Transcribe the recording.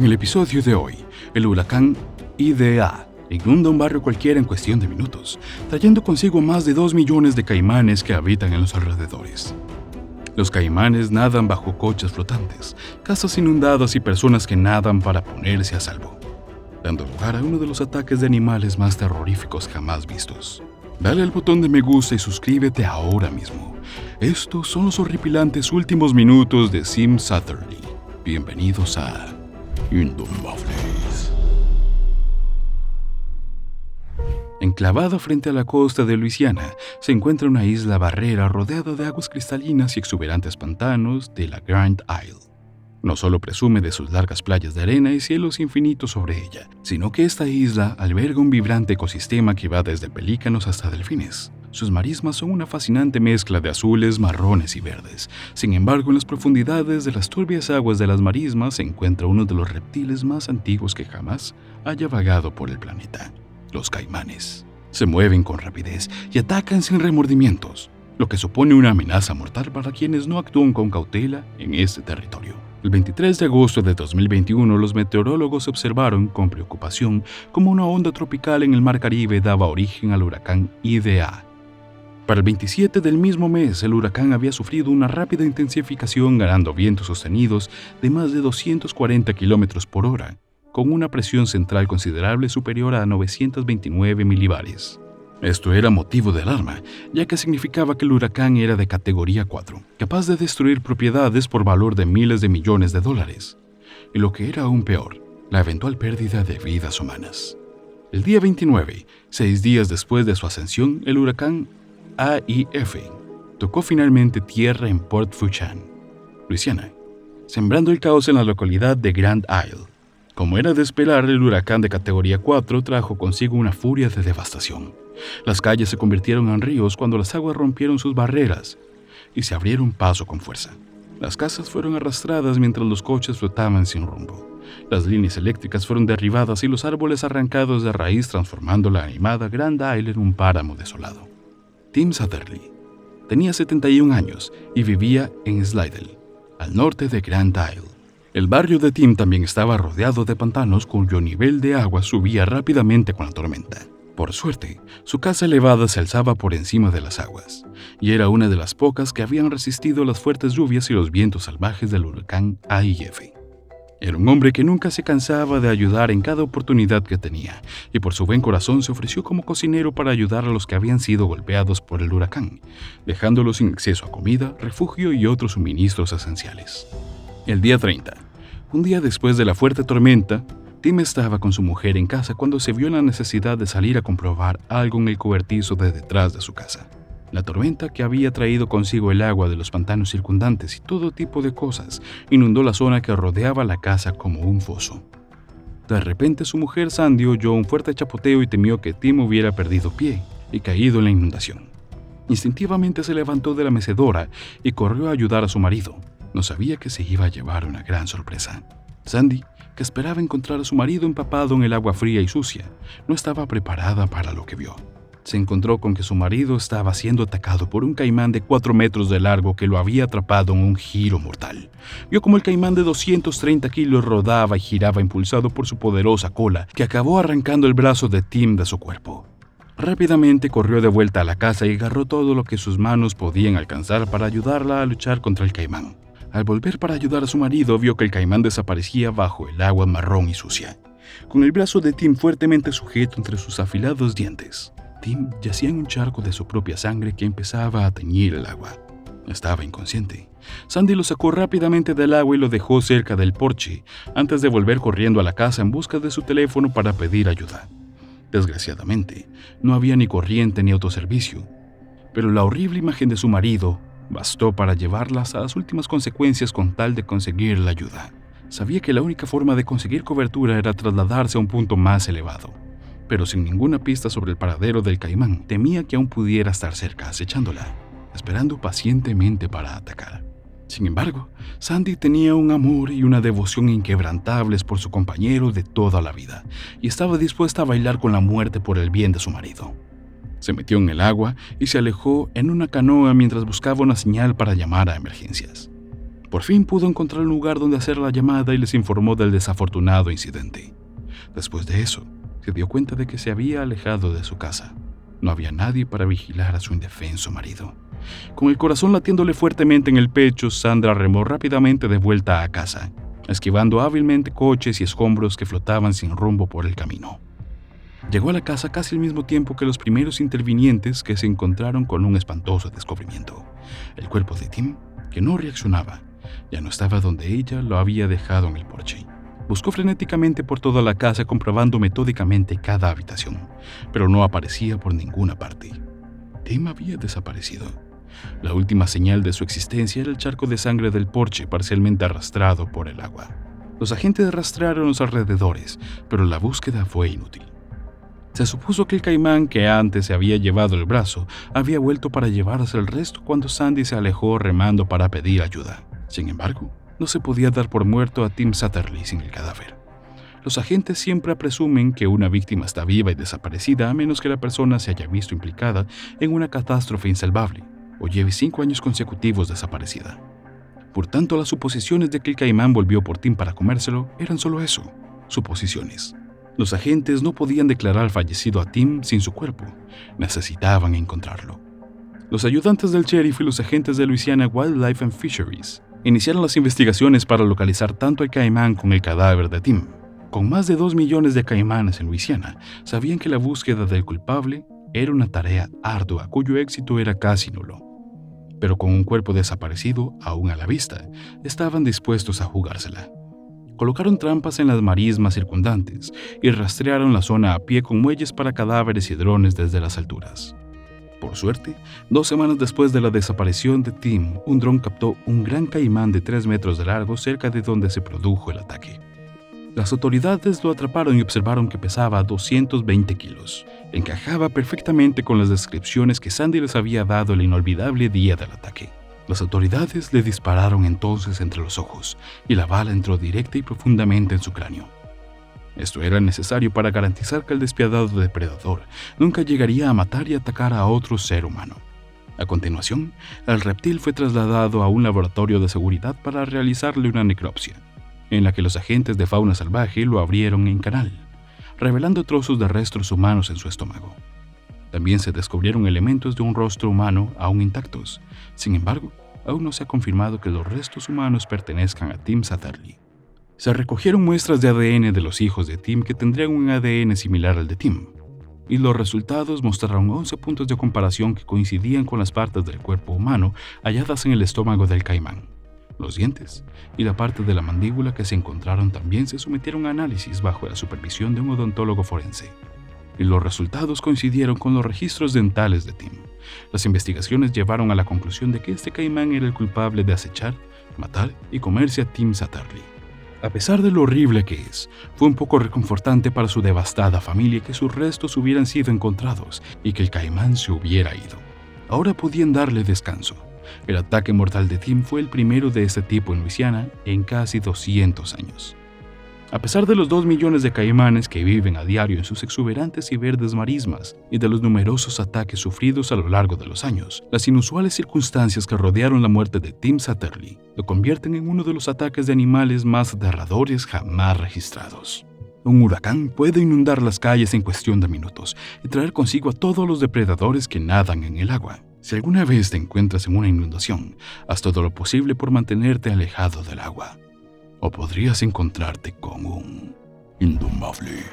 En el episodio de hoy, el huracán Idea inunda un barrio cualquiera en cuestión de minutos, trayendo consigo más de 2 millones de caimanes que habitan en los alrededores. Los caimanes nadan bajo coches flotantes, casas inundadas y personas que nadan para ponerse a salvo, dando lugar a uno de los ataques de animales más terroríficos jamás vistos. Dale al botón de me gusta y suscríbete ahora mismo. Estos son los horripilantes últimos minutos de Tim Satterley. Bienvenidos a Indomables. Enclavada frente a la costa de Luisiana, se encuentra una isla barrera rodeada de aguas cristalinas y exuberantes pantanos de la Grand Isle. No solo presume de sus largas playas de arena y cielos infinitos sobre ella, sino que esta isla alberga un vibrante ecosistema que va desde pelícanos hasta delfines. Sus marismas son una fascinante mezcla de azules, marrones y verdes. Sin embargo, en las profundidades de las turbias aguas de las marismas se encuentra uno de los reptiles más antiguos que jamás haya vagado por el planeta: los caimanes. Se mueven con rapidez y atacan sin remordimientos, lo que supone una amenaza mortal para quienes no actúan con cautela en este territorio. El 23 de agosto de 2021, los meteorólogos observaron con preocupación cómo una onda tropical en el Mar Caribe daba origen al huracán Idea. Para el 27 del mismo mes, el huracán había sufrido una rápida intensificación, ganando vientos sostenidos de más de 240 km por hora, con una presión central considerable superior a 929 milibares. Esto era motivo de alarma, ya que significaba que el huracán era de categoría 4, capaz de destruir propiedades por valor de miles de millones de dólares. Y lo que era aún peor, la eventual pérdida de vidas humanas. El día 29, 6 días después de su ascensión, el huracán AIF tocó finalmente tierra en Port Fourchon, Luisiana, sembrando el caos en la localidad de Grand Isle. Como era de esperar, el huracán de categoría 4 trajo consigo una furia de devastación. Las calles se convirtieron en ríos cuando las aguas rompieron sus barreras y se abrieron paso con fuerza. Las casas fueron arrastradas mientras los coches flotaban sin rumbo. Las líneas eléctricas fueron derribadas y los árboles arrancados de raíz, transformando la animada Grand Isle en un páramo desolado. Tim Satterley tenía 71 años y vivía en Slidell, al norte de Grand Isle. El barrio de Tim también estaba rodeado de pantanos cuyo nivel de agua subía rápidamente con la tormenta. Por suerte, su casa elevada se alzaba por encima de las aguas, y era una de las pocas que habían resistido las fuertes lluvias y los vientos salvajes del huracán AIF. Era un hombre que nunca se cansaba de ayudar en cada oportunidad que tenía, y por su buen corazón se ofreció como cocinero para ayudar a los que habían sido golpeados por el huracán, dejándolos sin acceso a comida, refugio y otros suministros esenciales. El día 30, un día después de la fuerte tormenta, Tim estaba con su mujer en casa cuando se vio en la necesidad de salir a comprobar algo en el cobertizo de detrás de su casa. La tormenta, que había traído consigo el agua de los pantanos circundantes y todo tipo de cosas, inundó la zona que rodeaba la casa como un foso. De repente su mujer Sandy oyó un fuerte chapoteo y temió que Tim hubiera perdido pie y caído en la inundación. Instintivamente se levantó de la mecedora y corrió a ayudar a su marido. No sabía que se iba a llevar una gran sorpresa. Sandy, que esperaba encontrar a su marido empapado en el agua fría y sucia, no estaba preparada para lo que vio. Se encontró con que su marido estaba siendo atacado por un caimán de 4 metros de largo que lo había atrapado en un giro mortal. Vio como el caimán de 230 kilos rodaba y giraba impulsado por su poderosa cola, que acabó arrancando el brazo de Tim de su cuerpo. Rápidamente corrió de vuelta a la casa y agarró todo lo que sus manos podían alcanzar para ayudarla a luchar contra el caimán. Al volver para ayudar a su marido, vio que el caimán desaparecía bajo el agua marrón y sucia, con el brazo de Tim fuertemente sujeto entre sus afilados dientes. Tim yacía en un charco de su propia sangre que empezaba a teñir el agua. Estaba inconsciente. Sandy lo sacó rápidamente del agua y lo dejó cerca del porche, antes de volver corriendo a la casa en busca de su teléfono para pedir ayuda. Desgraciadamente, no había ni corriente ni autoservicio, pero la horrible imagen de su marido bastó para llevarlas a las últimas consecuencias con tal de conseguir la ayuda. Sabía que la única forma de conseguir cobertura era trasladarse a un punto más elevado, pero sin ninguna pista sobre el paradero del caimán, temía que aún pudiera estar cerca, acechándola, esperando pacientemente para atacar. Sin embargo, Sandy tenía un amor y una devoción inquebrantables por su compañero de toda la vida, y estaba dispuesta a bailar con la muerte por el bien de su marido. Se metió en el agua y se alejó en una canoa mientras buscaba una señal para llamar a emergencias. Por fin pudo encontrar un lugar donde hacer la llamada y les informó del desafortunado incidente. Después de eso, se dio cuenta de que se había alejado de su casa. No había nadie para vigilar a su indefenso marido. Con el corazón latiéndole fuertemente en el pecho, Sandra remó rápidamente de vuelta a casa, esquivando hábilmente coches y escombros que flotaban sin rumbo por el camino. Llegó a la casa casi al mismo tiempo que los primeros intervinientes, que se encontraron con un espantoso descubrimiento. El cuerpo de Tim, que no reaccionaba, ya no estaba donde ella lo había dejado en el porche. Buscó frenéticamente por toda la casa, comprobando metódicamente cada habitación, pero no aparecía por ninguna parte. Tim había desaparecido. La última señal de su existencia era el charco de sangre del porche, parcialmente arrastrado por el agua. Los agentes rastrearon los alrededores, pero la búsqueda fue inútil. Se supuso que el caimán, que antes se había llevado el brazo, había vuelto para llevarse el resto cuando Sandy se alejó remando para pedir ayuda. Sin embargo, no se podía dar por muerto a Tim Satterley sin el cadáver. Los agentes siempre presumen que una víctima está viva y desaparecida a menos que la persona se haya visto implicada en una catástrofe insalvable o lleve 5 años consecutivos desaparecida. Por tanto, las suposiciones de que el caimán volvió por Tim para comérselo eran solo eso, suposiciones. Los agentes no podían declarar fallecido a Tim sin su cuerpo. Necesitaban encontrarlo. Los ayudantes del sheriff y los agentes de Louisiana Wildlife and Fisheries iniciaron las investigaciones para localizar tanto al caimán como el cadáver de Tim. Con más de 2 millones de caimanes en Luisiana, sabían que la búsqueda del culpable era una tarea ardua cuyo éxito era casi nulo. Pero con un cuerpo desaparecido aún a la vista, estaban dispuestos a jugársela. Colocaron trampas en las marismas circundantes y rastrearon la zona a pie con muelles para cadáveres y drones desde las alturas. Por suerte, 2 semanas después de la desaparición de Tim, un dron captó un gran caimán de 3 metros de largo cerca de donde se produjo el ataque. Las autoridades lo atraparon y observaron que pesaba 220 kilos. Encajaba perfectamente con las descripciones que Sandy les había dado el inolvidable día del ataque. Las autoridades le dispararon entonces entre los ojos y la bala entró directa y profundamente en su cráneo. Esto era necesario para garantizar que el despiadado depredador nunca llegaría a matar y atacar a otro ser humano. A continuación, el reptil fue trasladado a un laboratorio de seguridad para realizarle una necropsia, en la que los agentes de fauna salvaje lo abrieron en canal, revelando trozos de restos humanos en su estómago. También se descubrieron elementos de un rostro humano aún intactos. Sin embargo, aún no se ha confirmado que los restos humanos pertenezcan a Tim Satterley. Se recogieron muestras de ADN de los hijos de Tim que tendrían un ADN similar al de Tim, y los resultados mostraron 11 puntos de comparación que coincidían con las partes del cuerpo humano halladas en el estómago del caimán. Los dientes y la parte de la mandíbula que se encontraron también se sometieron a análisis bajo la supervisión de un odontólogo forense, y los resultados coincidieron con los registros dentales de Tim. Las investigaciones llevaron a la conclusión de que este caimán era el culpable de acechar, matar y comerse a Tim Satterley. A pesar de lo horrible que es, fue un poco reconfortante para su devastada familia que sus restos hubieran sido encontrados y que el caimán se hubiera ido. Ahora podían darle descanso. El ataque mortal de Tim fue el primero de este tipo en Luisiana en casi 200 años. A pesar de los 2 millones de caimanes que viven a diario en sus exuberantes y verdes marismas y de los numerosos ataques sufridos a lo largo de los años, las inusuales circunstancias que rodearon la muerte de Tim Satterley lo convierten en uno de los ataques de animales más aterradores jamás registrados. Un huracán puede inundar las calles en cuestión de minutos y traer consigo a todos los depredadores que nadan en el agua. Si alguna vez te encuentras en una inundación, haz todo lo posible por mantenerte alejado del agua. O podrías encontrarte con un indomable.